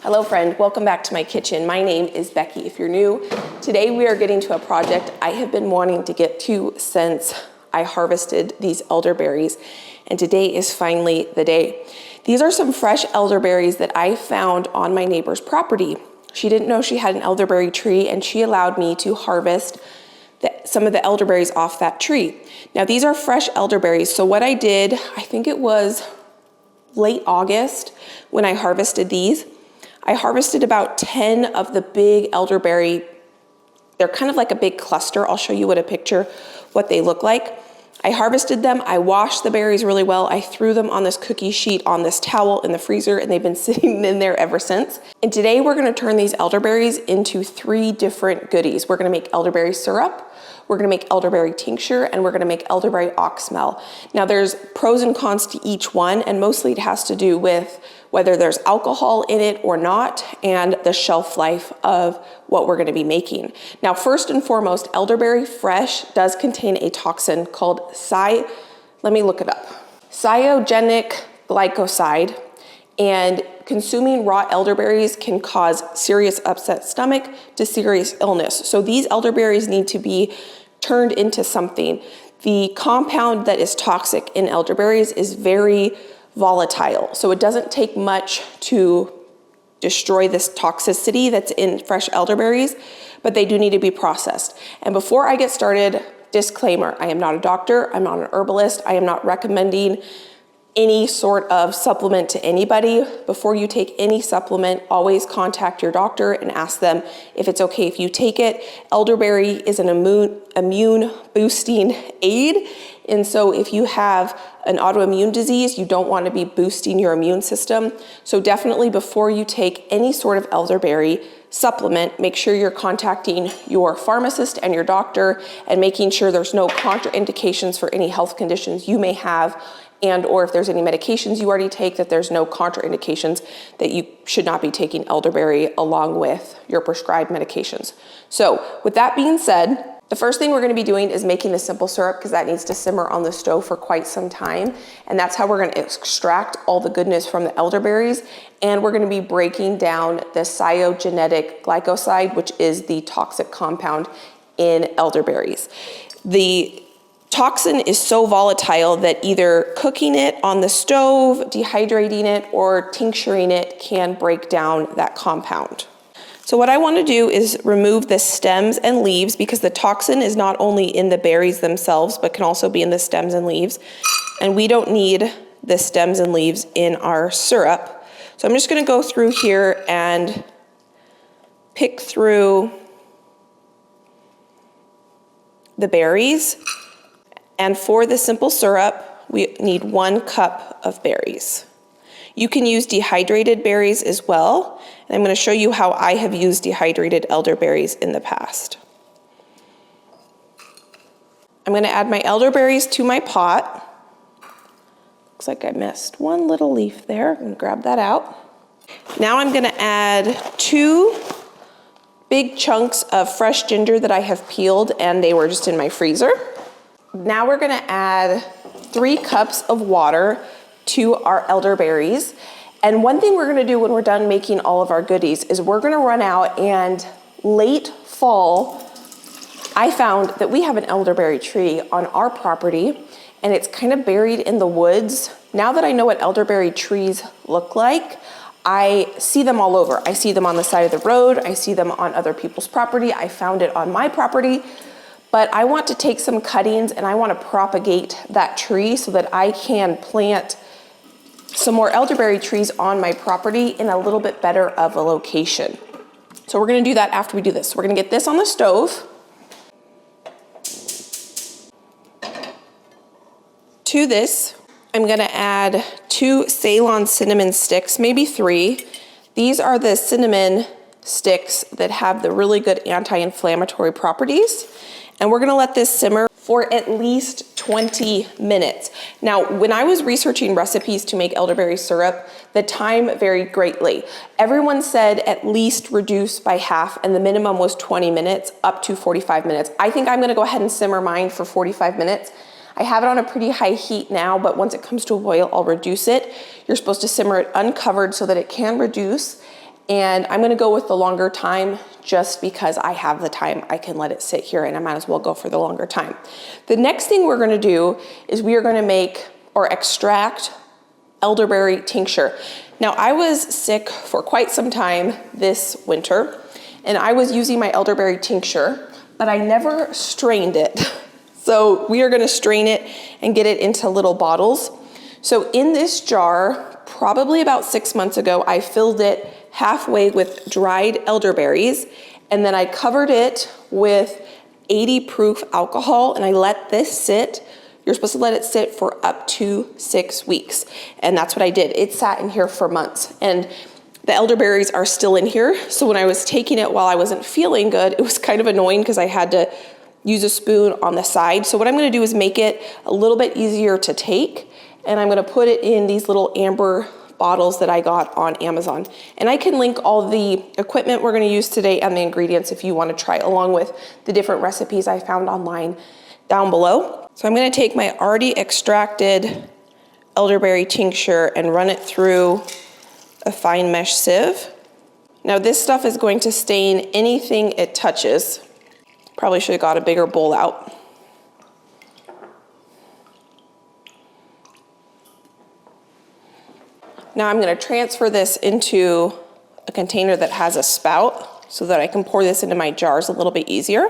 Hello friend, welcome back to my kitchen. My name is Becky. If you're new, today we are getting to a project I have been wanting to get to since I harvested these elderberries, and today is finally the day. These are some fresh elderberries that I found on my neighbor's property. She didn't know she had an elderberry tree, and she allowed me to harvest some of the elderberries off that tree. Now these are fresh elderberries, so what I did, I think it was late August when I harvested these. I harvested about 10 of the big elderberry. They're kind of like a big cluster. I'll show you what they look like. I harvested them, I washed the berries really well, I threw them on this cookie sheet on this towel in the freezer, and they've been sitting in there ever since. And today we're gonna turn these elderberries into 3 different goodies. We're gonna make elderberry syrup, we're gonna make elderberry tincture, and we're gonna make elderberry oxymel. Now there's pros and cons to each one, and mostly it has to do with whether there's alcohol in it or not, and the shelf life of what we're gonna be making. Now, first and foremost, elderberry fresh does contain a toxin called let me look it up. Cytogenic glycoside, and consuming raw elderberries can cause serious upset stomach to serious illness. So these elderberries need to be turned into something. The compound that is toxic in elderberries is very volatile, so it doesn't take much to destroy this toxicity that's in fresh elderberries, but they do need to be processed. And before I get started, disclaimer, I am not a doctor, I'm not an herbalist, I am not recommending any sort of supplement to anybody. Before you take any supplement, always contact your doctor and ask them if it's okay if you take it. Elderberry is an immune boosting aid. And so if you have an autoimmune disease, you don't want to be boosting your immune system. So definitely before you take any sort of elderberry supplement, make sure you're contacting your pharmacist and your doctor and making sure there's no contraindications for any health conditions you may have, and or if there's any medications you already take, that there's no contraindications that you should not be taking elderberry along with your prescribed medications. So with that being said, the first thing we're gonna be doing is making the simple syrup, because that needs to simmer on the stove for quite some time. And that's how we're gonna extract all the goodness from the elderberries. And we're gonna be breaking down the cytogenic glycoside, which is the toxic compound in elderberries. The toxin is so volatile that either cooking it on the stove, dehydrating it, or tincturing it can break down that compound. So what I want to do is remove the stems and leaves, because the toxin is not only in the berries themselves, but can also be in the stems and leaves. And we don't need the stems and leaves in our syrup. So I'm just going to go through here and pick through the berries. And for the simple syrup, we need 1 cup of berries. You can use dehydrated berries as well, and I'm going to show you how I have used dehydrated elderberries in the past. I'm going to add my elderberries to my pot. Looks like I missed 1 little leaf there. I'm going to grab that out. Now I'm going to add 2 big chunks of fresh ginger that I have peeled, and they were just in my freezer. Now we're going to add 3 cups of water to our elderberries. And one thing we're gonna do when we're done making all of our goodies is we're gonna run out, and late fall, I found that we have an elderberry tree on our property, and it's kind of buried in the woods. Now that I know what elderberry trees look like, I see them all over. I see them on the side of the road, I see them on other people's property, I found it on my property. But I want to take some cuttings and I want to propagate that tree so that I can plant some more elderberry trees on my property in a little bit better of a location. So we're going to do that after we do this. We're going to get this on the stove. To this, I'm going to add 2 Ceylon cinnamon sticks, maybe 3. These are the cinnamon sticks that have the really good anti-inflammatory properties. And we're going to let this simmer for at least 20 minutes. Now, when I was researching recipes to make elderberry syrup, the time varied greatly. Everyone said at least reduce by half, and the minimum was 20 minutes up to 45 minutes. I think I'm gonna go ahead and simmer mine for 45 minutes. I have it on a pretty high heat now, but once it comes to a boil, I'll reduce it. You're supposed to simmer it uncovered so that it can reduce. And I'm gonna go with the longer time just because I have the time. I can let it sit here and I might as well go for the longer time. The next thing we're gonna do is we are gonna make or extract elderberry tincture. Now, I was sick for quite some time this winter, and I was using my elderberry tincture, but I never strained it. So we are gonna strain it and get it into little bottles. So in this jar, probably about 6 months ago, I filled it halfway with dried elderberries, and then I covered it with 80 proof alcohol, and I let this sit. You're supposed to let it sit for up to 6 weeks. And that's what I did. It sat in here for months. And the elderberries are still in here. So when I was taking it while I wasn't feeling good, it was kind of annoying because I had to use a spoon on the side. So what I'm gonna do is make it a little bit easier to take. And I'm gonna put it in these little amber bottles that I got on Amazon. And I can link all the equipment we're gonna use today and the ingredients if you wanna try, along with the different recipes I found online down below. So I'm gonna take my already extracted elderberry tincture and run it through a fine mesh sieve. Now this stuff is going to stain anything it touches. Probably should have got a bigger bowl out. Now I'm gonna transfer this into a container that has a spout so that I can pour this into my jars a little bit easier.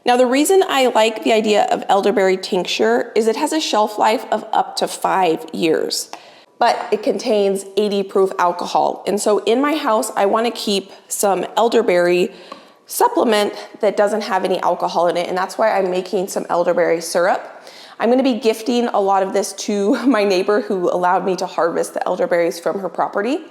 Now the reason I like the idea of elderberry tincture is it has a shelf life of up to 5 years, but it contains 80 proof alcohol. And so in my house, I wanna keep some elderberry supplement that doesn't have any alcohol in it, and that's why I'm making some elderberry syrup. I'm gonna be gifting a lot of this to my neighbor who allowed me to harvest the elderberries from her property.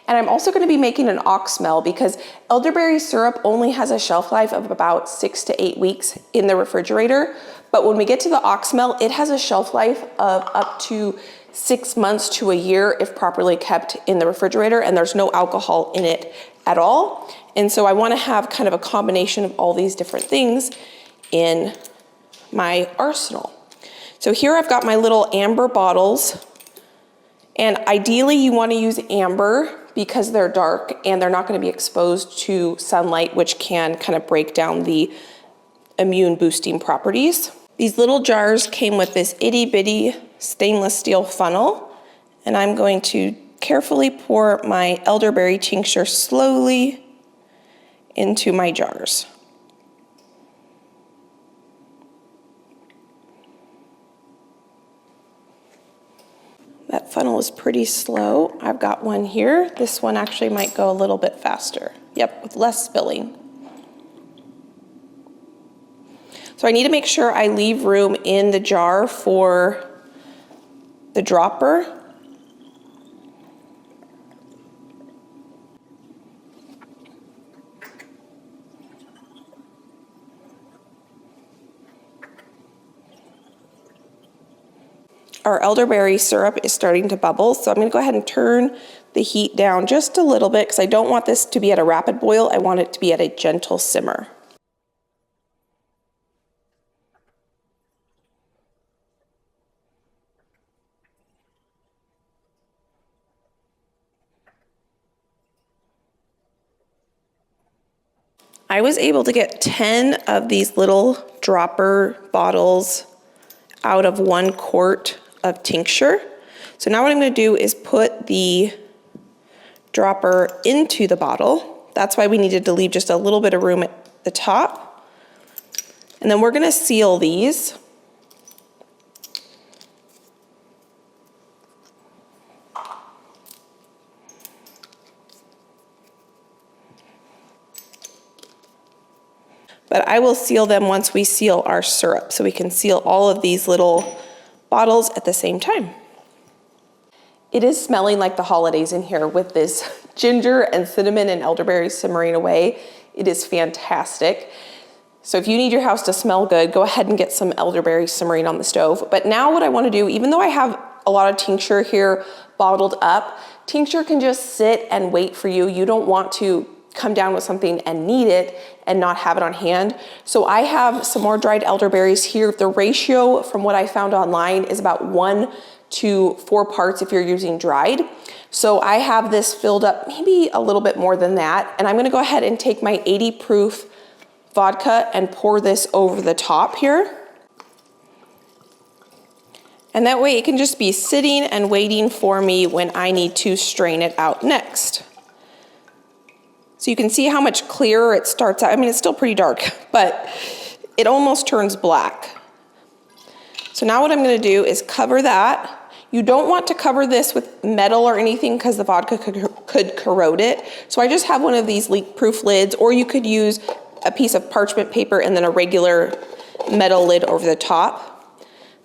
And I'm also gonna be making an oxymel because elderberry syrup only has a shelf life of about 6 to 8 weeks in the refrigerator. But when we get to the oxymel, it has a shelf life of up to 6 months to a year if properly kept in the refrigerator, and there's no alcohol in it at all. And so I wanna have kind of a combination of all these different things in my arsenal. So here I've got my little amber bottles, and ideally you wanna use amber because they're dark and they're not gonna be exposed to sunlight, which can kind of break down the immune boosting properties. These little jars came with this itty bitty stainless steel funnel, and I'm going to carefully pour my elderberry tincture slowly into my jars. That funnel is pretty slow. I've got one here. This one actually might go a little bit faster. Yep, with less spilling. So I need to make sure I leave room in the jar for the dropper. Our elderberry syrup is starting to bubble, so I'm gonna go ahead and turn the heat down just a little bit because I don't want this to be at a rapid boil. I want it to be at a gentle simmer. I was able to get 10 of these little dropper bottles out of 1 quart of tincture. So now what I'm gonna do is put the dropper into the bottle. That's why we needed to leave just a little bit of room at the top. And then we're gonna seal these. But I will seal them once we seal our syrup, so we can seal all of these little bottles at the same time. It is smelling like the holidays in here with this ginger and cinnamon and elderberry simmering away. It is fantastic. So if you need your house to smell good, go ahead and get some elderberry simmering on the stove. But now what I want to do, even though I have a lot of tincture here bottled up, tincture can just sit and wait for you. You don't want to come down with something and need it and not have it on hand. So I have some more dried elderberries here. The ratio from what I found online is about 1 to 4 parts if you're using dried. So I have this filled up maybe a little bit more than that. And I'm gonna go ahead and take my 80 proof vodka and pour this over the top here. And that way it can just be sitting and waiting for me when I need to strain it out next. So you can see how much clearer it starts out. I mean, it's still pretty dark, but it almost turns black. So now what I'm gonna do is cover that. You don't want to cover this with metal or anything because the vodka could corrode it. So I just have one of these leak-proof lids, or you could use a piece of parchment paper and then a regular metal lid over the top.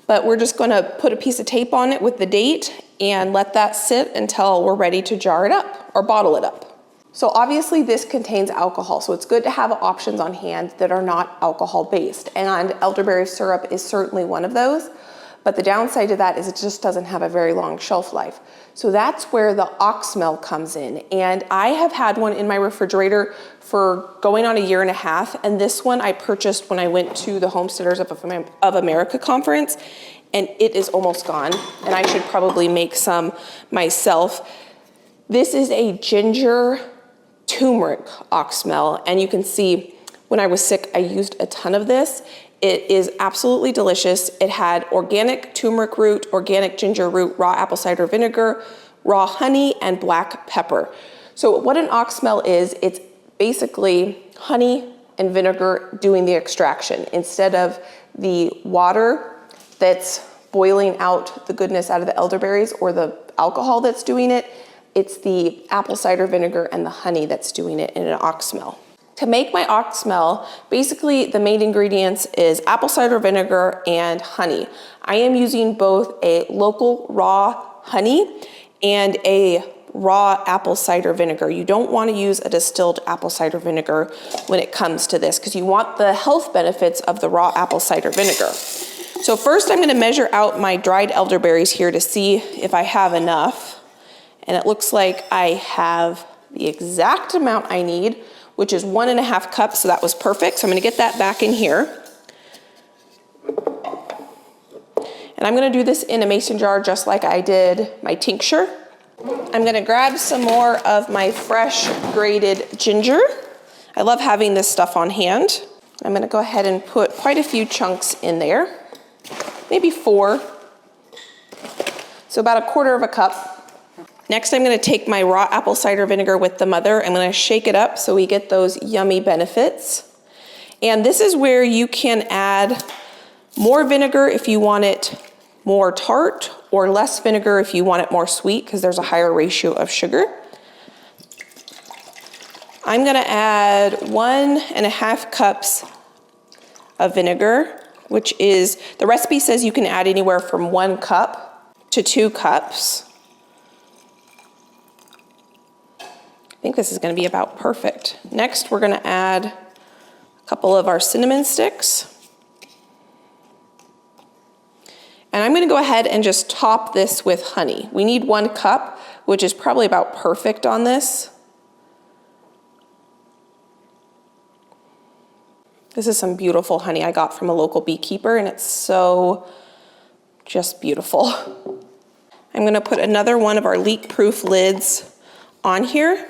But we're just gonna put a piece of tape on it with the date and let that sit until we're ready to jar it up or bottle it up. So obviously this contains alcohol, so it's good to have options on hand that are not alcohol based. And elderberry syrup is certainly one of those. But the downside to that is it just doesn't have a very long shelf life. So that's where the oxymel comes in. And I have had one in my refrigerator for going on a 1.5 years. And this one I purchased when I went to the Homesteaders of America conference, and it is almost gone. And I should probably make some myself. This is a ginger turmeric oxymel. And you can see when I was sick, I used a ton of this. It is absolutely delicious. It had organic turmeric root, organic ginger root, raw apple cider vinegar, raw honey, and black pepper. So what an oxymel is, it's basically honey and vinegar doing the extraction. Instead of the water that's boiling out the goodness out of the elderberries or the alcohol that's doing it, it's the apple cider vinegar and the honey that's doing it in an oxymel. To make my oxymel, basically the main ingredients is apple cider vinegar and honey. I am using both a local raw honey and a raw apple cider vinegar. You don't want to use a distilled apple cider vinegar when it comes to this because you want the health benefits of the raw apple cider vinegar. So first I'm going to measure out my dried elderberries here to see if I have enough. And it looks like I have the exact amount I need, which is 1.5 cups, so that was perfect. So I'm gonna get that back in here. And I'm gonna do this in a mason jar just like I did my tincture. I'm gonna grab some more of my fresh grated ginger. I love having this stuff on hand. I'm gonna go ahead and put quite a few chunks in there, maybe 4. So about 1/4 cup. Next, I'm gonna take my raw apple cider vinegar with the mother. I'm gonna shake it up so we get those yummy benefits. And this is where you can add more vinegar if you want it more tart, or less vinegar if you want it more sweet, because there's a higher ratio of sugar. I'm gonna add 1.5 cups of vinegar, which is, the recipe says you can add anywhere from 1 cup to 2 cups. I think this is gonna be about perfect. Next, we're gonna add a couple of our cinnamon sticks. And I'm gonna go ahead and just top this with honey. We need 1 cup, which is probably about perfect on this. This is some beautiful honey I got from a local beekeeper, and it's so just beautiful. I'm gonna put another one of our leak-proof lids on here.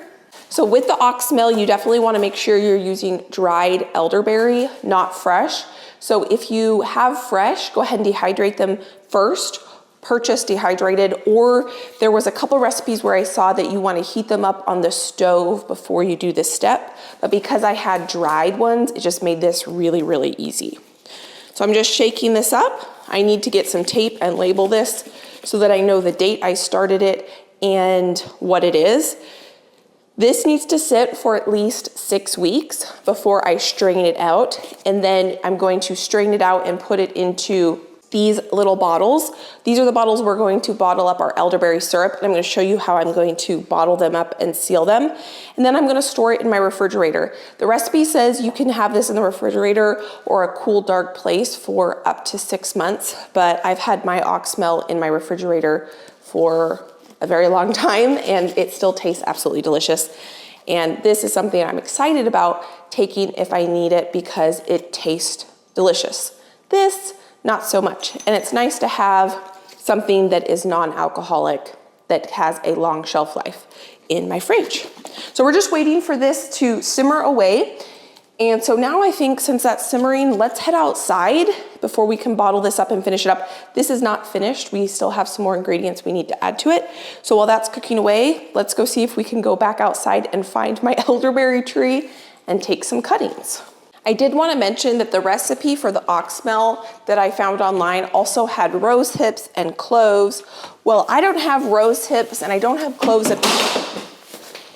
So with the oxymel, you definitely want to make sure you're using dried elderberry, not fresh. So if you have fresh, go ahead and dehydrate them first, purchase dehydrated, or there was a couple recipes where I saw that you want to heat them up on the stove before you do this step. But because I had dried ones, it just made this really, really easy. So I'm just shaking this up. I need to get some tape and label this so that I know the date I started it and what it is. This needs to sit for at least 6 weeks before I strain it out. And then I'm going to strain it out and put it into these little bottles. These are the bottles we're going to bottle up our elderberry syrup. And I'm going to show you how I'm going to bottle them up and seal them. And then I'm going to store it in my refrigerator. The recipe says you can have this in the refrigerator or a cool, dark place for up to 6 months. But I've had my oxymel in my refrigerator for a very long time, and it still tastes absolutely delicious. And this is something I'm excited about taking if I need it because it tastes delicious. This, not so much. And it's nice to have something that is non-alcoholic that has a long shelf life in my fridge. So we're just waiting for this to simmer away. And so now I think since that's simmering, let's head outside before we can bottle this up and finish it up. This is not finished. We still have some more ingredients we need to add to it. So while that's cooking away, let's go see if we can go back outside and find my elderberry tree and take some cuttings. I did want to mention that the recipe for the oxymel that I found online also had rose hips and cloves. Well, I don't have rose hips and I don't have cloves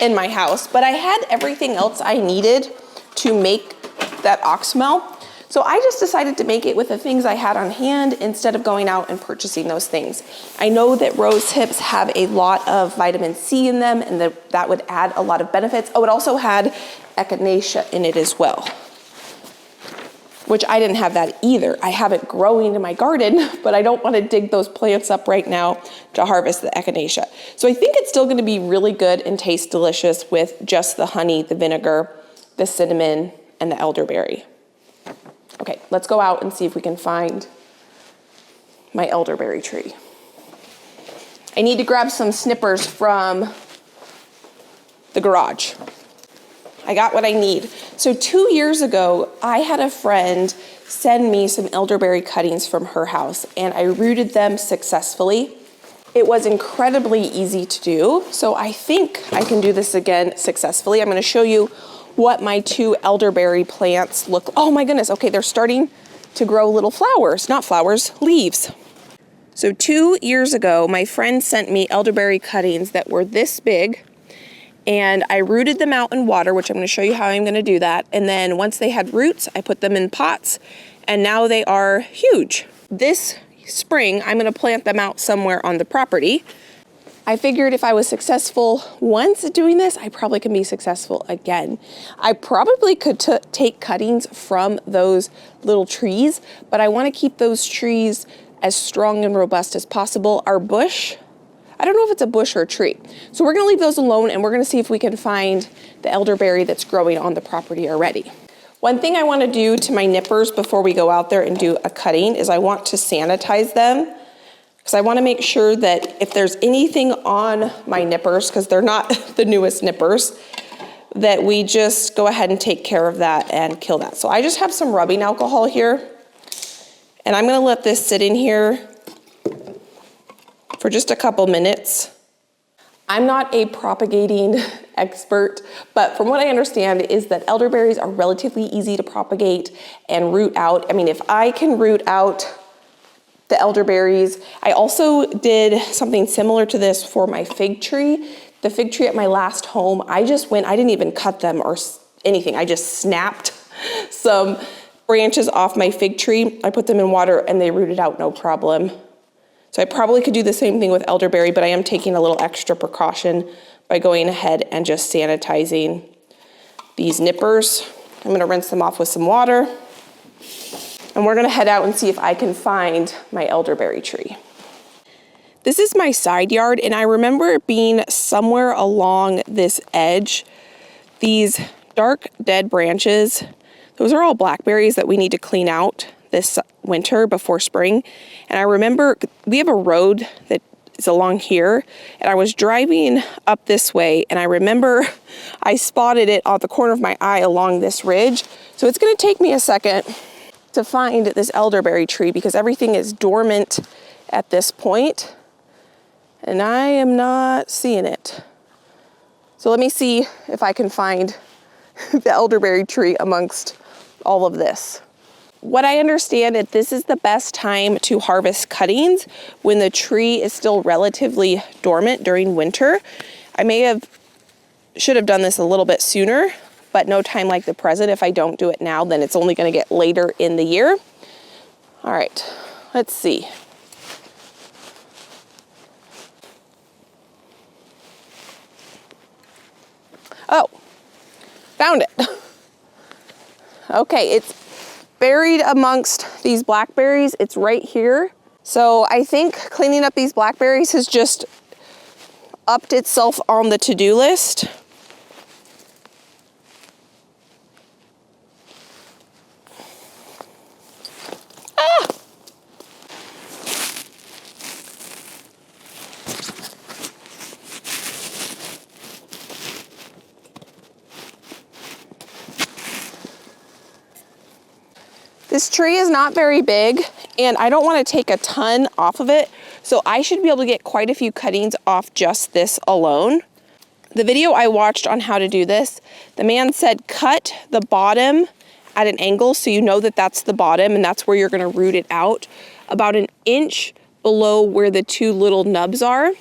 in my house, but I had everything else I needed to make that oxymel. So I just decided to make it with the things I had on hand instead of going out and purchasing those things. I know that rose hips have a lot of vitamin C in them and that would add a lot of benefits. Oh, it also had echinacea in it as well, which I didn't have that either. I have it growing in my garden, but I don't want to dig those plants up right now to harvest the echinacea. So I think it's still going to be really good and taste delicious with just the honey, the vinegar, the cinnamon, and the elderberry. Okay, let's go out and see if we can find my elderberry tree. I need to grab some snippers from the garage. I got what I need. So 2 years ago, I had a friend send me some elderberry cuttings from her house, and I rooted them successfully. It was incredibly easy to do, so I think I can do this again successfully. I'm going to show you what my 2 elderberry plants look. Oh my goodness, okay, they're starting to grow little flowers, not flowers, leaves. So 2 years ago, my friend sent me elderberry cuttings that were this big, and I rooted them out in water, which I'm going to show you how I'm going to do that. And then once they had roots, I put them in pots, and now they are huge. This spring, I'm going to plant them out somewhere on the property. I figured if I was successful once at doing this, I probably can be successful again. I probably could take cuttings from those little trees, but I want to keep those trees as strong and robust as possible. Our bush, I don't know if it's a bush or a tree. So we're going to leave those alone, and we're going to see if we can find the elderberry that's growing on the property already. One thing I want to do to my nippers before we go out there and do a cutting is I want to sanitize them, because I want to make sure that if there's anything on my nippers, because they're not the newest nippers, that we just go ahead and take care of that and kill that. So I just have some rubbing alcohol here, and I'm going to let this sit in here for just a couple minutes. I'm not a propagating expert, but from what I understand is that elderberries are relatively easy to propagate and root out. I mean, if I can root out the elderberries, I also did something similar to this for my fig tree. The fig tree at my last home, I didn't even cut them or anything. I just snapped some branches off my fig tree. I put them in water and they rooted out no problem. So I probably could do the same thing with elderberry, but I am taking a little extra precaution by going ahead and just sanitizing these nippers. I'm going to rinse them off with some water. And we're going to head out and see if I can find my elderberry tree. This is my side yard, and I remember it being somewhere along this edge. These dark dead branches, those are all blackberries that we need to clean out this winter before spring. And I remember we have a road that is along here, and I was driving up this way, and I remember I spotted it on the corner of my eye along this ridge. So it's going to take me a second to find this elderberry tree because everything is dormant at this point, and I am not seeing it. So let me see if I can find the elderberry tree amongst all of this. What I understand is this is the best time to harvest cuttings when the tree is still relatively dormant during winter. I should have done this a little bit sooner, but no time like the present. If I don't do it now, then it's only going to get later in the year. All right, let's see. Oh, found it. Okay, it's buried amongst these blackberries. It's right here. So I think cleaning up these blackberries has just upped itself on the to-do list. This tree is not very big, and I don't want to take a ton off of it, so I should be able to get quite a few cuttings off just this alone. The video I watched on how to do this, the man said cut the bottom at an angle so you know that that's the bottom and that's where you're going to root it out, about an inch below where the two little nubs are.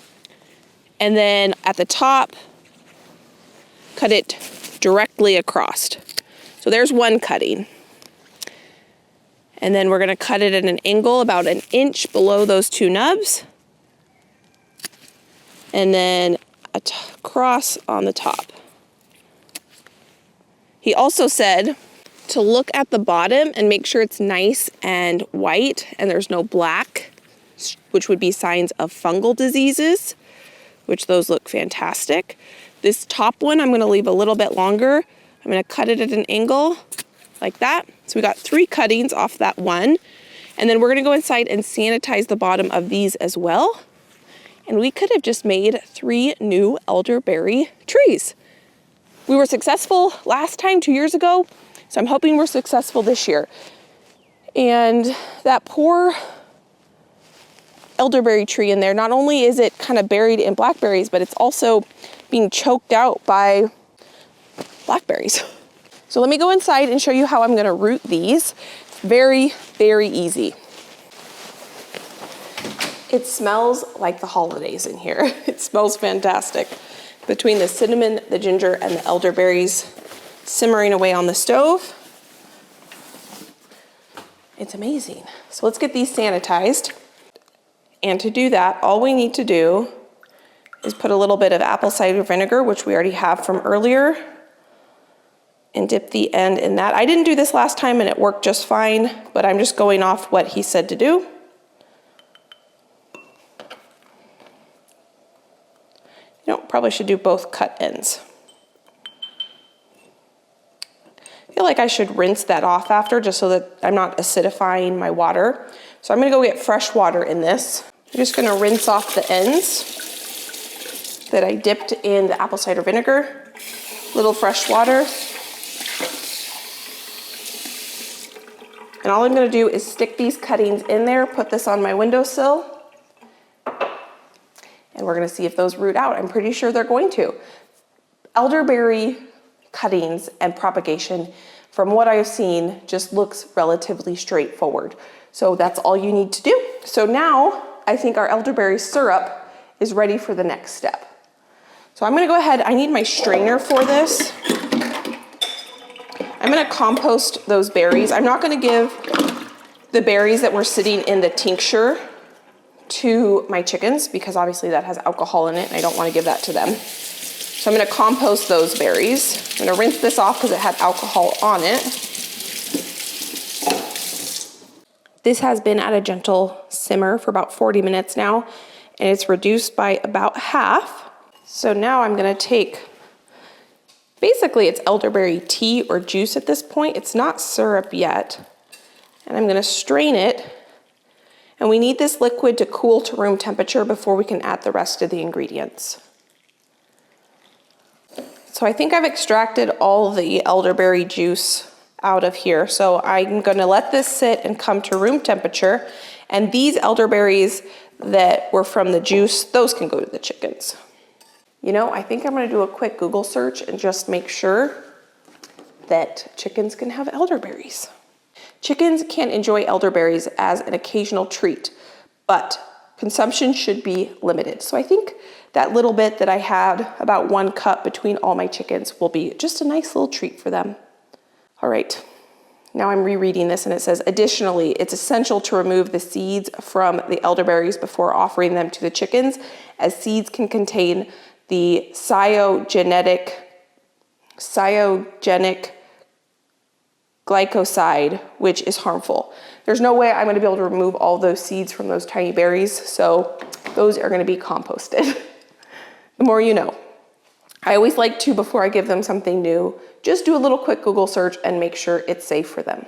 And then at the top, cut it directly across. So there's one cutting. And then we're going to cut it at an angle about an inch below those two nubs. And then across on the top. He also said to look at the bottom and make sure it's nice and white and there's no black, which would be signs of fungal diseases, which those look fantastic. This top one I'm going to leave a little bit longer. I'm going to cut it at an angle like that. So we got 3 cuttings off that one. And then we're going to go inside and sanitize the bottom of these as well. And we could have just made 3 new elderberry trees. We were successful last time 2 years ago, so I'm hoping we're successful this year. And that poor elderberry tree in there, not only is it kind of buried in blackberries, but it's also being choked out by blackberries. So let me go inside and show you how I'm going to root these. Very, very easy. It smells like the holidays in here. It smells fantastic. Between the cinnamon, the ginger, and the elderberries simmering away on the stove. It's amazing. So let's get these sanitized. And to do that, all we need to do is put a little bit of apple cider vinegar, which we already have from earlier, and dip the end in that. I didn't do this last time and it worked just fine, but I'm just going off what he said to do. You know, probably should do both cut ends. I feel like I should rinse that off after just so that I'm not acidifying my water. So I'm gonna go get fresh water in this. I'm just gonna rinse off the ends that I dipped in the apple cider vinegar. Little fresh water. And all I'm gonna do is stick these cuttings in there, put this on my windowsill, and we're gonna see if those root out. I'm pretty sure they're going to. Elderberry cuttings and propagation, from what I've seen, just looks relatively straightforward. So that's all you need to do. So now I think our elderberry syrup is ready for the next step. So I'm gonna go ahead, I need my strainer for this. I'm gonna compost those berries. I'm not gonna give the berries that were sitting in the tincture to my chickens because obviously that has alcohol in it and I don't wanna give that to them. So I'm gonna compost those berries. I'm gonna rinse this off because it had alcohol on it. This has been at a gentle simmer for about 40 minutes now, and it's reduced by about half. So now I'm gonna take, basically it's elderberry tea or juice at this point. It's not syrup yet. And I'm gonna strain it. And we need this liquid to cool to room temperature before we can add the rest of the ingredients. So I think I've extracted all the elderberry juice out of here. So I'm gonna let this sit and come to room temperature. And these elderberries that were from the juice, those can go to the chickens. You know, I think I'm gonna do a quick Google search and just make sure that chickens can have elderberries. Chickens can enjoy elderberries as an occasional treat, but consumption should be limited. So I think that little bit that I had, about 1 cup between all my chickens, will be just a nice little treat for them. All right, now I'm rereading this and it says, additionally, it's essential to remove the seeds from the elderberries before offering them to the chickens, as seeds can contain the cyanogenic glycoside, which is harmful. There's no way I'm going to be able to remove all those seeds from those tiny berries, so those are going to be composted. The more you know. I always like to, before I give them something new, just do a little quick Google search and make sure it's safe for them.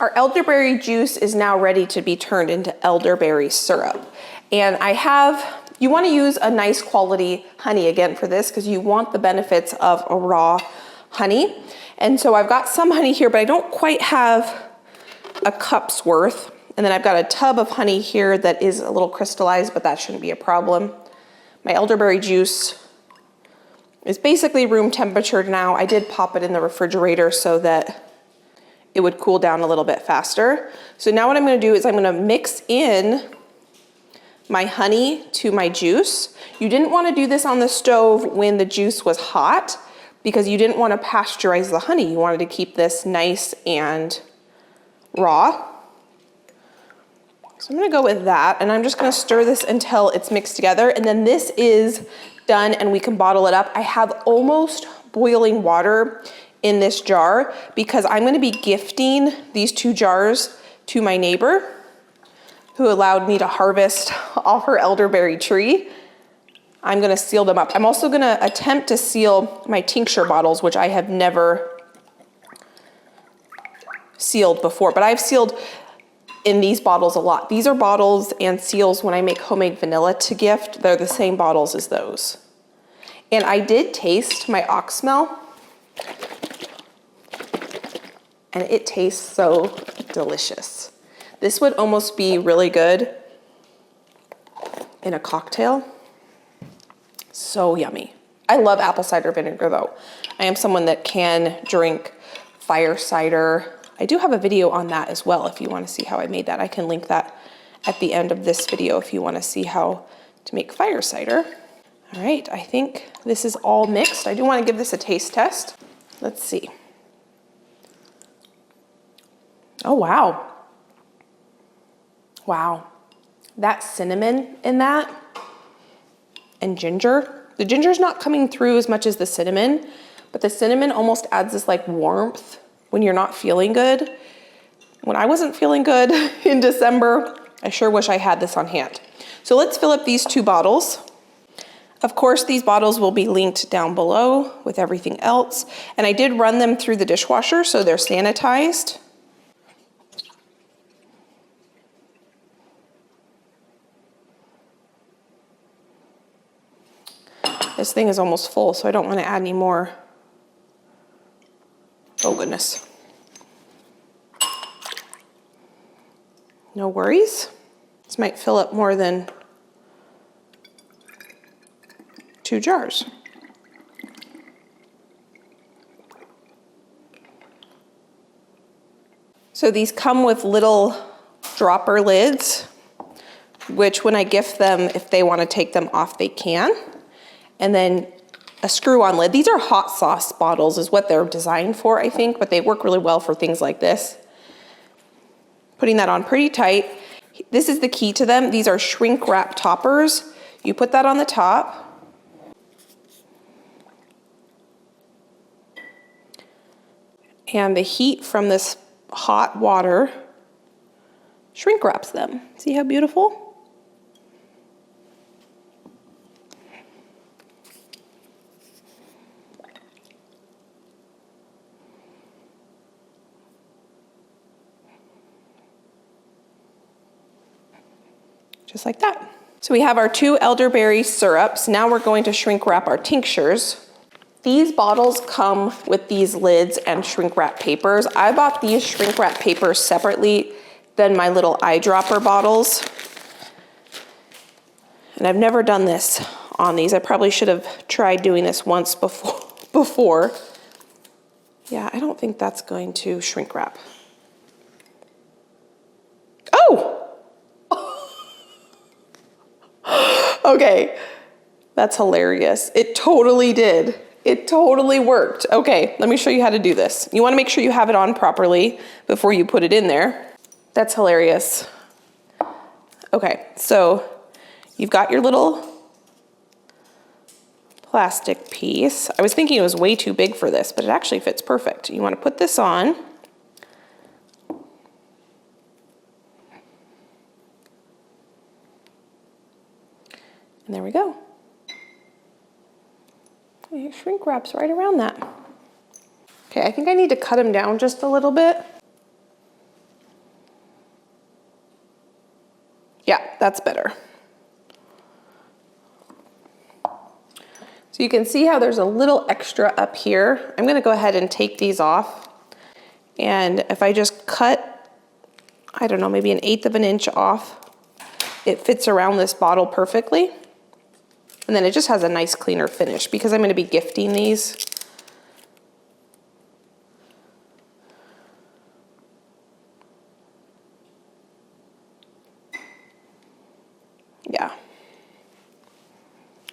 Our elderberry juice is now ready to be turned into elderberry syrup. And you want to use a nice quality honey again for this because you want the benefits of a raw honey. And so I've got some honey here, but I don't quite have a cup's worth. And then I've got a tub of honey here that is a little crystallized, but that shouldn't be a problem. My elderberry juice is basically room temperature now. I did pop it in the refrigerator so that it would cool down a little bit faster. So now what I'm gonna do is I'm gonna mix in my honey to my juice. You didn't wanna do this on the stove when the juice was hot because you didn't wanna pasteurize the honey. You wanted to keep this nice and raw. So I'm gonna go with that, and I'm just gonna stir this until it's mixed together, and then this is done and we can bottle it up. I have almost boiling water in this jar because I'm gonna be gifting these 2 jars to my neighbor who allowed me to harvest off her elderberry tree. I'm gonna seal them up. I'm also gonna attempt to seal my tincture bottles, which I have never sealed before, but I've sealed in these bottles a lot. These are bottles and seals when I make homemade vanilla to gift. They're the same bottles as those. And I did taste my oxymel, and it tastes so delicious. This would almost be really good in a cocktail. So yummy. I love apple cider vinegar though. I am someone that can drink fire cider. I do have a video on that as well if you want to see how I made that. I can link that at the end of this video if you want to see how to make fire cider. All right, I think this is all mixed. I do want to give this a taste test. Let's see. Oh, wow. Wow. That cinnamon in that and ginger. The ginger's not coming through as much as the cinnamon, but the cinnamon almost adds this like warmth when you're not feeling good. When I wasn't feeling good in December, I sure wish I had this on hand. So let's fill up these 2 bottles. Of course, these bottles will be linked down below with everything else. And I did run them through the dishwasher, so they're sanitized. This thing is almost full, so I don't want to add any more. Oh goodness. No worries. This might fill up more than 2 jars. So these come with little dropper lids, which when I gift them, if they want to take them off, they can. And then a screw-on lid. These are hot sauce bottles is what they're designed for, I think, but they work really well for things like this. Putting that on pretty tight. This is the key to them. These are shrink wrap toppers. You put that on the top. And the heat from this hot water shrink wraps them. See how beautiful? Just like that. So we have our 2 elderberry syrups. Now we're going to shrink wrap our tinctures. These bottles come with these lids and shrink wrap papers. I bought these shrink wrap papers separately than my little eyedropper bottles. And I've never done this on these. I probably should have tried doing this once before. Yeah, I don't think that's going to shrink wrap. Oh! Okay, that's hilarious. It totally did. It totally worked. Okay, let me show you how to do this. You want to make sure you have it on properly before you put it in there. That's hilarious. Okay, so you've got your little plastic piece. I was thinking it was way too big for this, but it actually fits perfect. You want to put this on. And there we go. It shrink wraps right around that. Okay, I think I need to cut them down just a little bit. Yeah, that's better. So you can see how there's a little extra up here. I'm gonna go ahead and take these off. And if I just cut I don't know, maybe 1/8 of an inch off. It fits around this bottle perfectly. And then it just has a nice cleaner finish because I'm going to be gifting these. Yeah.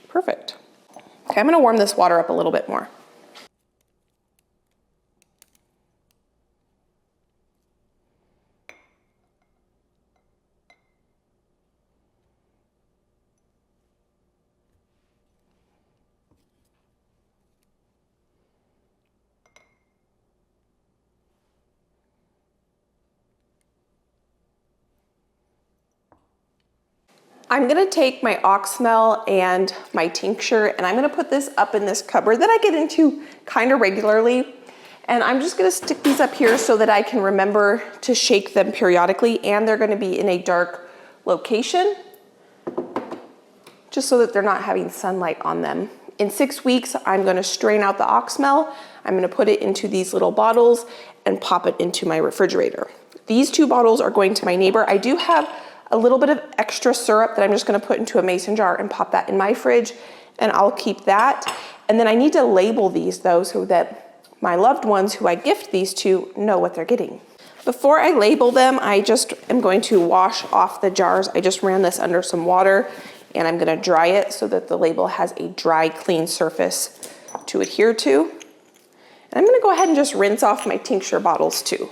Perfect. Okay, I'm going to warm this water up a little bit more. I'm gonna take my oxymel and my tincture and I'm gonna put this up in this cupboard that I get into kind of regularly. And I'm just gonna stick these up here so that I can remember to shake them periodically, and they're gonna be in a dark location, just so that they're not having sunlight on them. In 6 weeks, I'm gonna strain out the oxymel. I'm gonna put it into these little bottles and pop it into my refrigerator. These 2 bottles are going to my neighbor. I do have a little bit of extra syrup that I'm just gonna put into a mason jar and pop that in my fridge, and I'll keep that. And then I need to label these though, so that my loved ones who I gift these to know what they're getting. Before I label them, I just am going to wash off the jars. I just ran this under some water and I'm gonna dry it so that the label has a dry, clean surface to adhere to. And I'm gonna go ahead and just rinse off my tincture bottles too.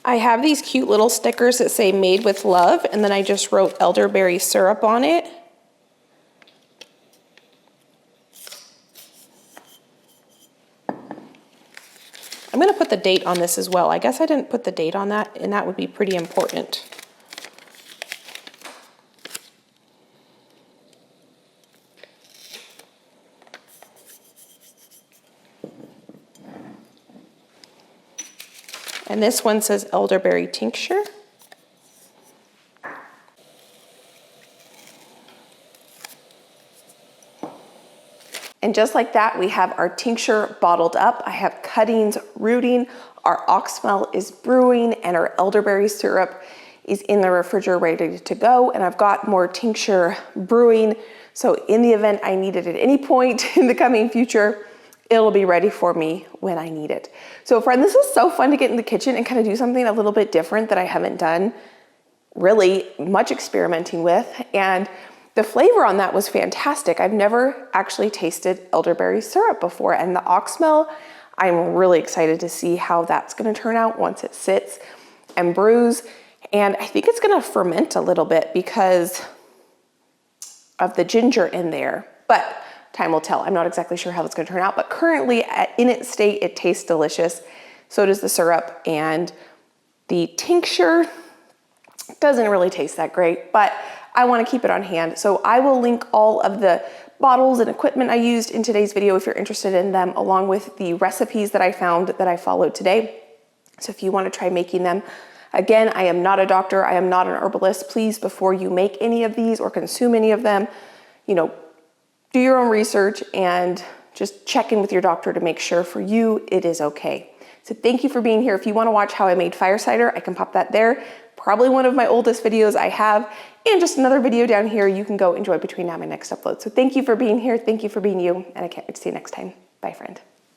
I have these cute little stickers that say made with love, and then I just wrote elderberry syrup on it. I'm gonna put the date on this as well. I guess I didn't put the date on that, and that would be pretty important. And this one says elderberry tincture. And just like that, we have our tincture bottled up. I have cuttings rooting, our oxymel is brewing, and our elderberry syrup is in the refrigerator ready to go. And I've got more tincture brewing. So in the event I need it at any point in the coming future, it'll be ready for me when I need it. So friend, this is so fun to get in the kitchen and kind of do something a little bit different that I haven't done really much experimenting with. And the flavor on that was fantastic. I've never actually tasted elderberry syrup before, and the oxymel, I'm really excited to see how that's gonna turn out once it sits and brews. And I think it's gonna ferment a little bit because of the ginger in there, but time will tell. I'm not exactly sure how it's gonna turn out, but currently in its state, it tastes delicious. So does the syrup, and the tincture doesn't really taste that great, but I wanna keep it on hand. So I will link all of the bottles and equipment I used in today's video if you're interested in them, along with the recipes that I found that I followed today. So if you wanna try making them, again, I am not a doctor, I am not an herbalist. Please, before you make any of these or consume any of them, do your own research and just check in with your doctor to make sure for you it is okay. So thank you for being here. If you wanna watch how I made fire cider, I can pop that there. Probably one of my oldest videos I have, and just another video down here you can go enjoy between now and my next upload. So thank you for being here, thank you for being you, and I can't wait to see you next time. Bye, friend.